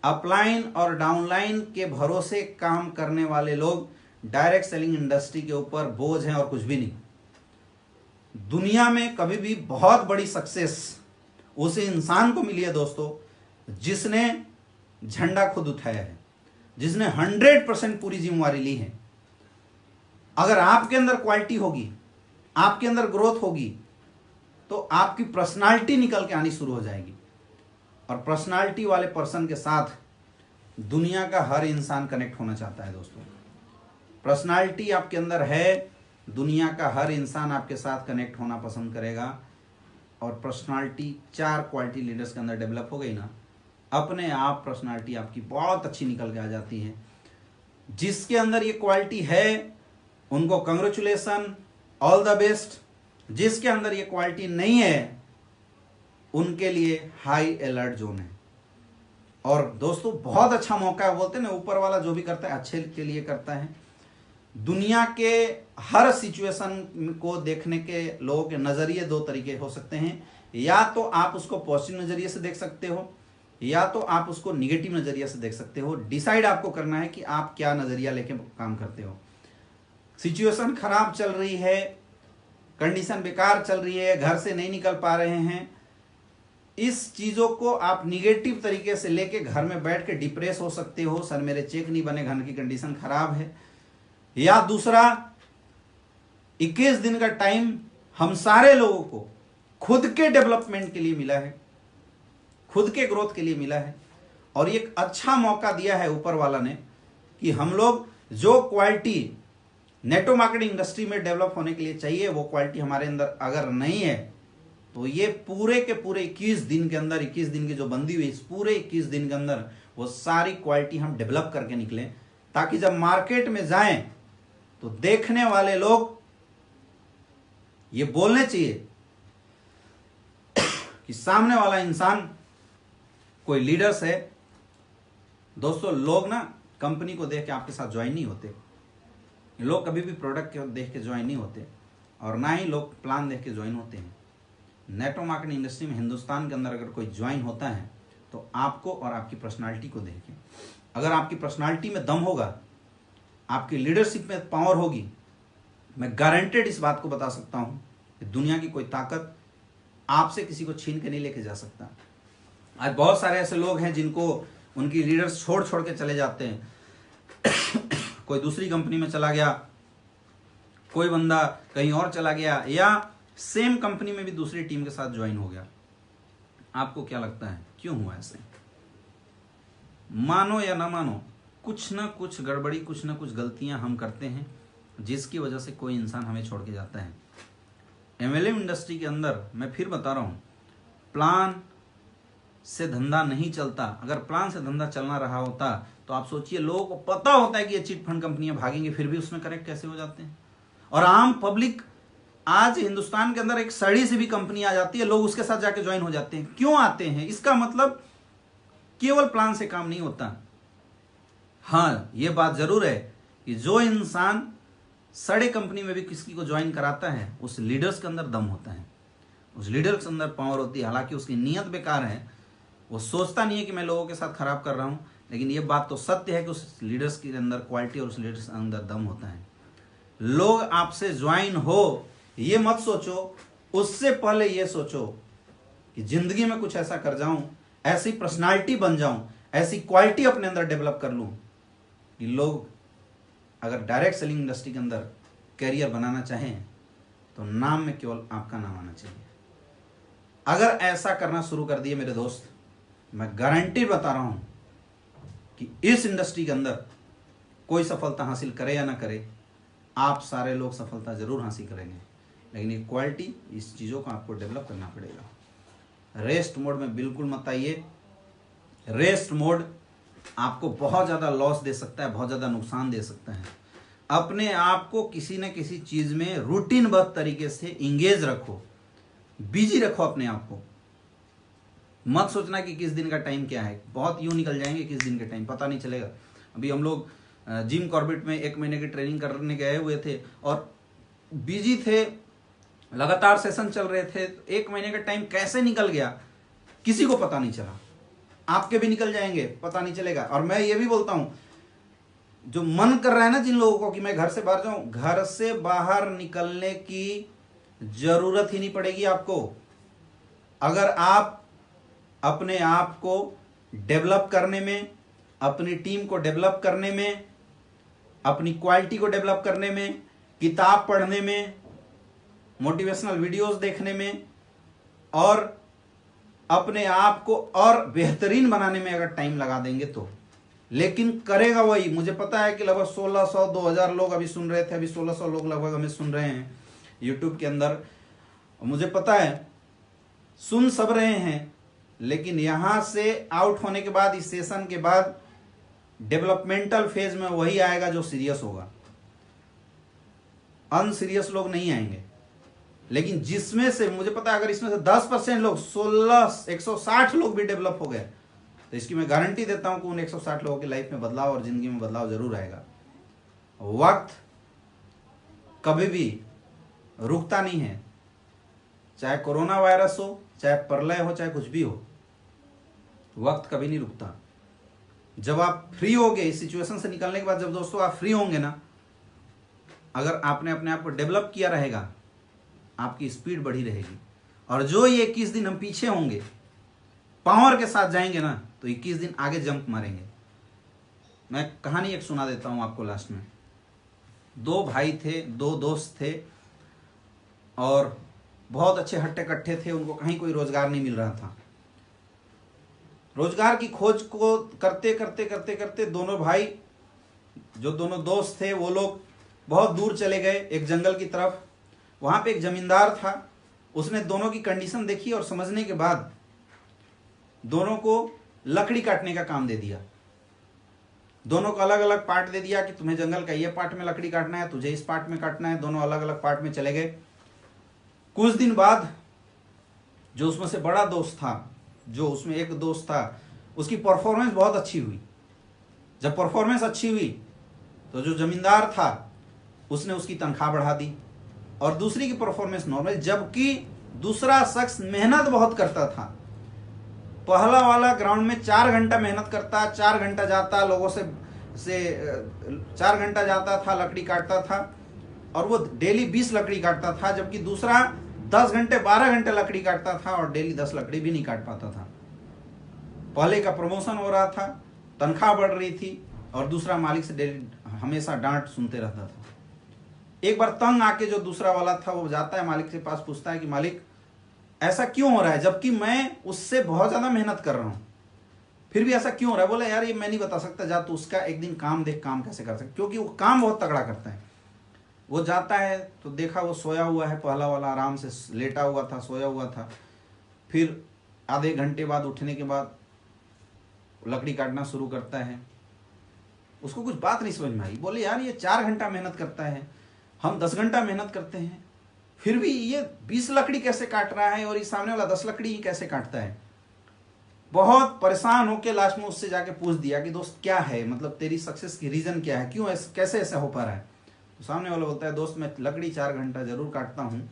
Upline और downline के भरोसे काम करने वाले लोग डायरेक्ट सेलिंग इंडस्ट्री के ऊपर बोझ हैं और कुछ भी नहीं। दुनिया में कभी भी बहुत बड़ी सक्सेस उस इंसान को मिली है दोस्तों जिसने झंडा खुद उठाया है, जिसने 100% पूरी जिम्मेवारी ली है। अगर आपके अंदर क्वालिटी होगी, आपके अंदर ग्रोथ होगी, तो आपकी पर्सनालिटी निकल के आनी शुरू हो जाएगी। और पर्सनालिटी वाले पर्सन के साथ दुनिया का हर इंसान कनेक्ट होना चाहता है दोस्तों। पर्सनालिटी आपके अंदर है, दुनिया का हर इंसान आपके साथ कनेक्ट होना पसंद करेगा। और पर्सनालिटी 4 क्वालिटी लीडर्स के अंदर डेवलप हो गई ना, अपने आप पर्सनालिटी आपकी बहुत अच्छी निकल के आ जाती है। जिसके अंदर ये क्वालिटी है उनको कंग्रेचुलेसन, ऑल द बेस्ट। जिसके अंदर ये क्वालिटी नहीं है उनके लिए हाई अलर्ट जोन है। और दोस्तों बहुत अच्छा मौका है, बोलते हैं ना ऊपर वाला जो भी करता है अच्छे के लिए करता है। दुनिया के हर सिचुएशन को देखने के लोगों के नजरिए 2 तरीके हो सकते हैं। या तो आप उसको पॉजिटिव नजरिए से देख सकते हो, या तो आप उसको निगेटिव नजरिया से देख सकते हो। डिसाइड आपको करना है कि आप क्या नजरिया लेके काम करते हो। सिचुएशन खराब चल रही है, कंडीशन बेकार चल रही है, घर से नहीं निकल पा रहे हैं, इस चीजों को आप निगेटिव तरीके से लेके घर में बैठ के डिप्रेस हो सकते हो, सर मेरे चेक नहीं बने, घर की कंडीशन खराब है। या दूसरा, 21 दिन का टाइम हम सारे लोगों को खुद के डेवलपमेंट के लिए मिला है, खुद के ग्रोथ के लिए मिला है। और एक अच्छा मौका दिया है ऊपर वाला ने कि हम लोग जो क्वालिटी नेटो मार्केटिंग इंडस्ट्री में डेवलप होने के लिए चाहिए वो क्वालिटी हमारे अंदर अगर नहीं है तो ये पूरे के पूरे 21 दिन के अंदर, 21 दिन की जो बंदी हुई इस पूरे 21 दिन के अंदर वो सारी क्वालिटी हम डेवलप करके निकले, ताकि जब मार्केट में जाएं तो देखने वाले लोग ये बोलने चाहिए कि सामने वाला इंसान कोई लीडर्स है। दोस्तों लोग ना कंपनी को देख के आपके साथ ज्वाइन नहीं होते, लोग कभी भी प्रोडक्ट को देख के ज्वाइन नहीं होते, और ना ही लोग प्लान देख के ज्वाइन होते हैं। नेटो मार्केटिंग इंडस्ट्री में हिंदुस्तान के अंदर अगर कोई ज्वाइन होता है तो आपको और आपकी पर्सनालिटी को देख के, अगर आपकी पर्सनालिटी में दम होगा, आपकी लीडरशिप में पावर होगी, मैं गारंटेड इस बात को बता सकता हूं कि दुनिया की कोई ताकत आपसे किसी को छीन के नहीं लेके जा सकता। आज बहुत सारे ऐसे लोग हैं जिनको उनकी लीडर्स छोड़ छोड़ के चले जाते हैं। कोई दूसरी कंपनी में चला गया, कोई बंदा कहीं और चला गया, या सेम कंपनी में भी दूसरी टीम के साथ ज्वाइन हो गया। आपको क्या लगता है क्यों हुआ ऐसे? मानो या ना मानो, कुछ ना कुछ गड़बड़ी, कुछ ना कुछ गलतियां हम करते हैं जिसकी वजह से कोई इंसान हमें छोड़ के जाता है। एमएलएम इंडस्ट्री के अंदर मैं फिर बता रहा हूं, प्लान से धंधा नहीं चलता। अगर प्लान से धंधा चलना रहा होता तो आप सोचिए, लोगों को पता होता है कि ये चिट फंड कंपनियां भागेंगे, फिर भी उसमें करेक्ट कैसे हो जाते हैं। और आम पब्लिक आज हिंदुस्तान के अंदर एक सड़ी सी भी कंपनी आ जाती है, लोग उसके साथ जाके ज्वाइन हो जाते हैं। क्यों आते हैं? इसका मतलब केवल प्लान से काम नहीं होता। हाँ, ये बात जरूर है कि जो इंसान सड़े कंपनी में भी किसी को ज्वाइन कराता है उस लीडर्स के अंदर दम होता है, उस लीडर के अंदर पावर होती है। हालांकि उसकी नीयत बेकार है, वो सोचता नहीं है कि मैं लोगों के साथ खराब कर रहा हूं, लेकिन ये बात तो सत्य है कि उस लीडर्स के अंदर क्वालिटी और उस लीडर्स के अंदर दम होता है। लोग आपसे ज्वाइन हो ये मत सोचो, उससे पहले ये सोचो कि जिंदगी में कुछ ऐसा कर जाऊं, ऐसी पर्सनालिटी बन जाऊं, ऐसी क्वालिटी अपने अंदर डेवलप कर लूं कि लोग अगर डायरेक्ट सेलिंग इंडस्ट्री के अंदर कैरियर बनाना चाहें तो नाम में केवल आपका नाम आना चाहिए। अगर ऐसा करना शुरू कर दिए मेरे दोस्त, मैं गारंटी बता रहा हूं कि इस इंडस्ट्री के अंदर कोई सफलता हासिल करे या ना करे, आप सारे लोग सफलता जरूर हासिल करेंगे। लेकिन ये क्वालिटी, इस चीज़ों को आपको डेवलप करना पड़ेगा। रेस्ट मोड में बिल्कुल मत आइए। रेस्ट मोड आपको बहुत ज़्यादा लॉस दे सकता है, बहुत ज़्यादा नुकसान दे सकता है। अपने आप को किसी न किसी चीज़ में रूटीनबद्ध तरीके से इंगेज रखो, बिजी रखो अपने आप को। मत सोचना कि किस दिन का टाइम क्या है, बहुत यूं निकल जाएंगे किस दिन का टाइम पता नहीं चलेगा। अभी हम लोग जिम कॉर्बेट में 1 महीने की ट्रेनिंग करने गए हुए थे और बिजी थे, लगातार सेशन चल रहे थे। 1 महीने का टाइम कैसे निकल गया किसी को पता नहीं चला। आपके भी निकल जाएंगे, पता नहीं चलेगा। और मैं ये भी बोलता हूं, जो मन कर रहा है ना जिन लोगों को कि मैं घर से बाहर जाऊं, घर से बाहर निकलने की जरूरत ही नहीं पड़ेगी आपको। अगर आप अपने आप को डेवलप करने में, अपनी टीम को डेवलप करने में, अपनी क्वालिटी को डेवलप करने में, किताब पढ़ने में, मोटिवेशनल वीडियोस देखने में और अपने आप को और बेहतरीन बनाने में अगर टाइम लगा देंगे तो, लेकिन करेगा वही। मुझे पता है कि लगभग 1600 2000 लोग अभी सुन रहे थे, अभी 1600 लोग लगभग हमें सुन रहे हैं यूट्यूब के अंदर। मुझे पता है सुन सब रहे हैं, लेकिन यहां से आउट होने के बाद, इस सेशन के बाद डेवलपमेंटल फेज में वही आएगा जो सीरियस होगा, अनसीरियस लोग नहीं आएंगे। लेकिन जिसमें से मुझे पता है अगर इसमें से 10% लोग 160 लोग भी डेवलप हो गए तो इसकी मैं गारंटी देता हूं कि उन 160 लोगों की लाइफ में बदलाव और जिंदगी में बदलाव जरूर आएगा। वक्त कभी भी रुकता नहीं है, चाहे कोरोना वायरस हो, चाहे प्रलय हो, चाहे कुछ भी हो, वक्त कभी नहीं रुकता। जब आप फ्री होंगे इस सिचुएशन से निकलने के बाद, जब दोस्तों आप फ्री होंगे ना, अगर आपने अपने आप को डेवलप किया रहेगा, आपकी स्पीड बढ़ी रहेगी। और जो ये 21 दिन हम पीछे होंगे, पावर के साथ जाएंगे ना, तो 21 दिन आगे जंप मारेंगे। मैं कहानी एक सुना देता हूं आपको लास्ट में। 2 भाई थे, 2 दोस्त थे और बहुत अच्छे हट्टे कट्टे थे। उनको कहीं कोई रोजगार नहीं मिल रहा था। रोजगार की खोज को करते करते करते करते दोनों भाई, जो दोनों दोस्त थे, वो लोग बहुत दूर चले गए एक जंगल की तरफ। वहां पे एक जमींदार था, उसने दोनों की कंडीशन देखी और समझने के बाद दोनों को लकड़ी काटने का काम दे दिया। दोनों को अलग अलग पार्ट दे दिया कि तुम्हें जंगल का ये पार्ट में लकड़ी काटना है, तुझे इस पार्ट में काटना है। दोनों अलग अलग पार्ट में चले गए। कुछ दिन बाद जो उसमें से बड़ा दोस्त था, जो उसमें एक दोस्त था, उसकी परफॉर्मेंस बहुत अच्छी हुई। जब परफॉर्मेंस अच्छी हुई तो जो जमींदार था उसने उसकी तनख्वाह बढ़ा दी और दूसरी की परफॉर्मेंस नॉर्मल। जबकि दूसरा शख्स मेहनत बहुत करता था। पहला वाला ग्राउंड में 4 घंटा मेहनत करता, 4 घंटा जाता, लोगों से 4 घंटा जाता था, लकड़ी काटता था और वो डेली 20 लकड़ी काटता था। जबकि दूसरा 10 घंटे 12 घंटे लकड़ी काटता था और डेली 10 लकड़ी भी नहीं काट पाता था। पहले का प्रमोशन हो रहा था, तनख्वाह बढ़ रही थी और दूसरा मालिक से डेली हमेशा डांट सुनते रहता था। एक बार तंग आके जो दूसरा वाला था वो जाता है मालिक के पास, पूछता है कि मालिक ऐसा क्यों हो रहा है, जबकि मैं उससे बहुत ज्यादा मेहनत कर रहा हूं, फिर भी ऐसा क्यों हो रहा है। बोला यार ये मैं नहीं बता सकता, जा तो उसका एक दिन काम देख, काम कैसे कर सकता, क्योंकि वो काम बहुत तगड़ा करता है। वो जाता है तो देखा वो सोया हुआ है, पहला वाला आराम से लेटा हुआ था, सोया हुआ था। फिर आधे घंटे बाद उठने के बाद लकड़ी काटना शुरू करता है। उसको कुछ बात नहीं समझ में आई। बोले यार ये 4 घंटा मेहनत करता है, हम 10 घंटा मेहनत करते हैं, फिर भी ये 20 लकड़ी कैसे काट रहा है और ये सामने वाला 10 लकड़ी ही कैसे काटता है। बहुत परेशान होकर लास्ट में उससे जाके पूछ दिया कि दोस्त क्या है, मतलब तेरी सक्सेस की रीजन क्या है, क्यों ऐसे, कैसे ऐसा हो पा रहा है। तो सामने वाला बोलता है दोस्त मैं लकड़ी 4 घंटा जरूर काटता हूँ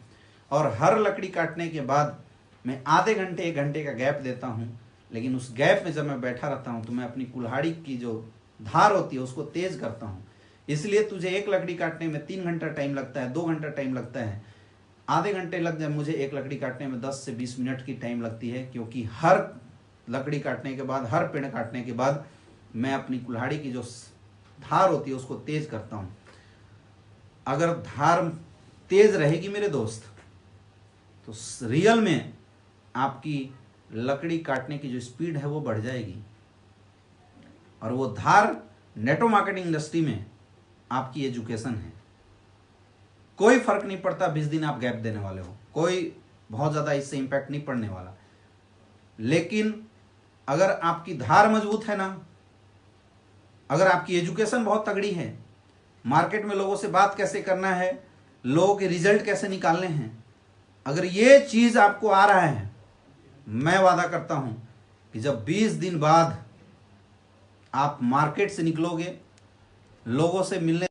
और हर लकड़ी काटने के बाद मैं आधे घंटे 1 घंटे का गैप देता हूँ, लेकिन उस गैप में जब मैं बैठा रहता हूँ तो मैं अपनी कुल्हाड़ी की जो धार होती है उसको तेज करता हूँ। इसलिए तुझे 1 लकड़ी काटने में 3 घंटा टाइम लगता है, 2 घंटा टाइम लगता है, आधे घंटे लग जाए, मुझे 1 लकड़ी काटने में 10 से 20 मिनट की टाइम लगती है, क्योंकि हर लकड़ी काटने के बाद, हर पेड़ काटने के बाद मैं अपनी कुल्हाड़ी की जो धार होती है उसको तेज करता हूँ। अगर धार तेज रहेगी मेरे दोस्त तो रियल में आपकी लकड़ी काटने की जो स्पीड है वो बढ़ जाएगी। और वो धार नेटवर्क मार्केटिंग इंडस्ट्री में आपकी एजुकेशन है। कोई फर्क नहीं पड़ता 20 दिन आप गैप देने वाले हो, कोई बहुत ज्यादा इससे इंपैक्ट नहीं पड़ने वाला। लेकिन अगर आपकी धार मजबूत है ना, अगर आपकी एजुकेशन बहुत तगड़ी है, मार्केट में लोगों से बात कैसे करना है, लोगों के रिजल्ट कैसे निकालने हैं, अगर ये चीज आपको आ रहा है, मैं वादा करता हूं कि जब 20 दिन बाद आप मार्केट से निकलोगे, लोगों से मिलने